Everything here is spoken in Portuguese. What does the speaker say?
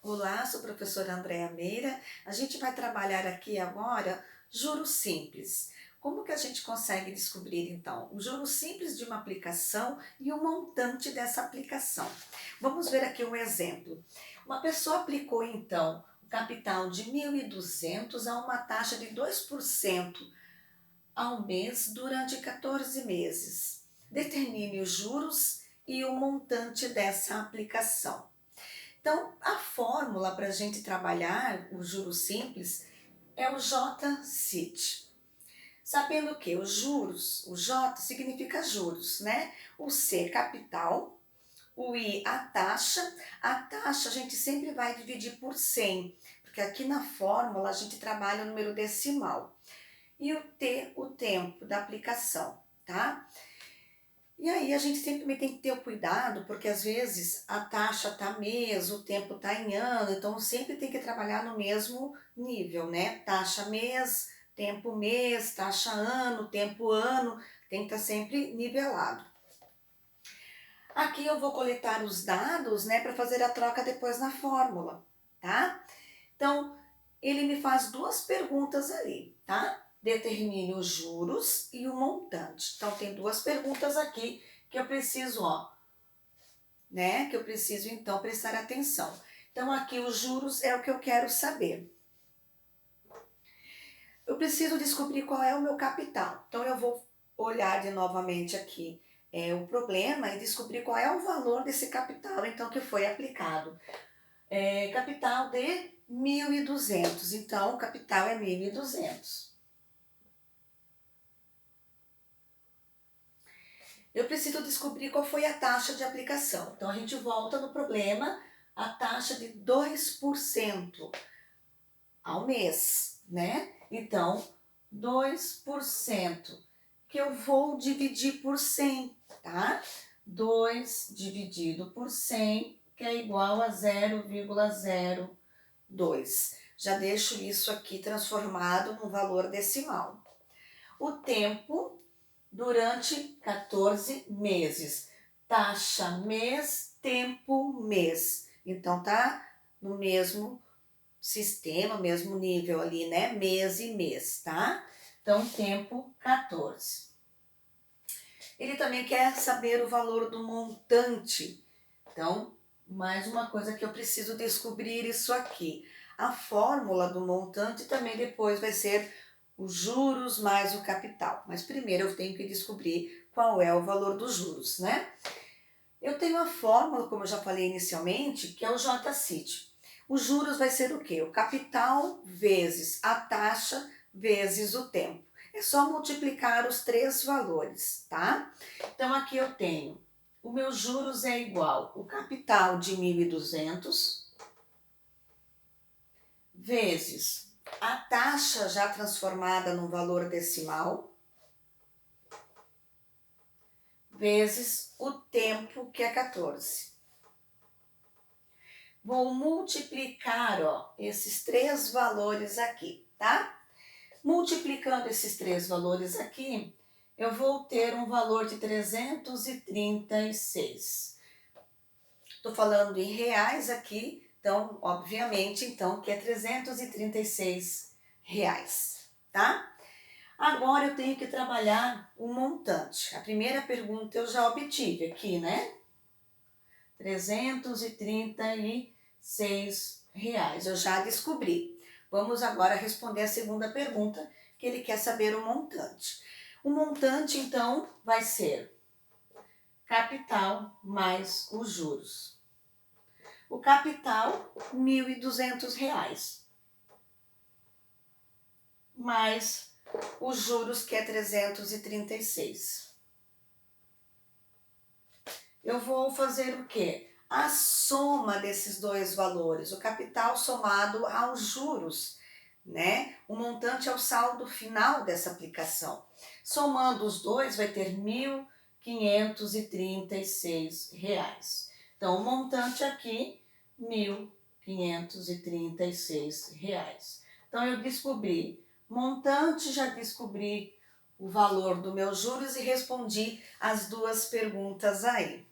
Olá, sou a professora Andréa Meira. A gente vai trabalhar aqui agora juros simples. Como que a gente consegue descobrir então o juro simples de uma aplicação e o montante dessa aplicação? Vamos ver aqui um exemplo. Uma pessoa aplicou então o capital de 1.200 a uma taxa de 2% ao mês durante 14 meses. Determine os juros e o montante dessa aplicação. Então, a fórmula para a gente trabalhar o juros simples é o J-CIT. Sabendo que os juros, o J significa juros, né? O C, capital, o I, a taxa. A taxa a gente sempre vai dividir por 100, porque aqui na fórmula a gente trabalha o número decimal. E o T, o tempo da aplicação, tá? E aí a gente sempre tem que ter o cuidado, porque às vezes a taxa tá mês, o tempo tá em ano, então sempre tem que trabalhar no mesmo nível, né? Taxa mês, taxa ano, tempo ano, tem que estar sempre nivelado. Aqui eu vou coletar os dados, né, para fazer a troca depois na fórmula, tá? Então, ele me faz duas perguntas ali, tá? Determine os juros e o montante. Então, tem duas perguntas aqui que eu preciso, ó, né? Que eu preciso, então, prestar atenção. Então, aqui os juros é o que eu quero saber. Eu preciso descobrir qual é o meu capital. Então, eu vou olhar de novamente aqui o problema e descobrir qual é o valor desse capital, então, que foi aplicado. Capital de 1.200, então o capital é 1.200. Eu preciso descobrir qual foi a taxa de aplicação. Então a gente volta no problema, a taxa de 2% ao mês, né? Então, 2% que eu vou dividir por 100, tá? 2 dividido por 100, que é igual a 0,02. Já deixo isso aqui transformado num valor decimal. O tempo durante 14 meses. Taxa mês, tempo mês. Então tá no mesmo sistema, mesmo nível ali, né? Mês e mês, tá? Então tempo 14. Ele também quer saber o valor do montante. Então, mais uma coisa que eu preciso descobrir isso aqui. A fórmula do montante também depois vai ser os juros mais o capital. Mas primeiro eu tenho que descobrir qual é o valor dos juros, né? Eu tenho a fórmula, como eu já falei inicialmente, que é o J-CIT. Os juros vai ser o quê? O capital vezes a taxa vezes o tempo. É só multiplicar os três valores, tá? Então aqui eu tenho, o meu juros é igual o capital de 1.200 vezes a taxa já transformada num valor decimal vezes o tempo, que é 14. Vou multiplicar, ó, esses três valores aqui, tá? Multiplicando esses três valores aqui, eu vou ter um valor de 336. Estou falando em reais aqui, então, obviamente, então, que é 336 reais, tá? Agora eu tenho que trabalhar o montante. A primeira pergunta eu já obtive aqui, né? 336 reais, eu já descobri. Vamos agora responder a segunda pergunta, que ele quer saber o montante. O montante, então, vai ser capital mais os juros. O capital, R$ 1.200, mais os juros, que é 336. Eu vou fazer o quê? A soma desses dois valores, o capital somado aos juros, né? O montante é o saldo final dessa aplicação. Somando os dois, vai ter R$ 1.536. Então, o montante aqui, R$ 1.536. Então, eu descobri montante, já descobri o valor dos meus juros e respondi as duas perguntas aí.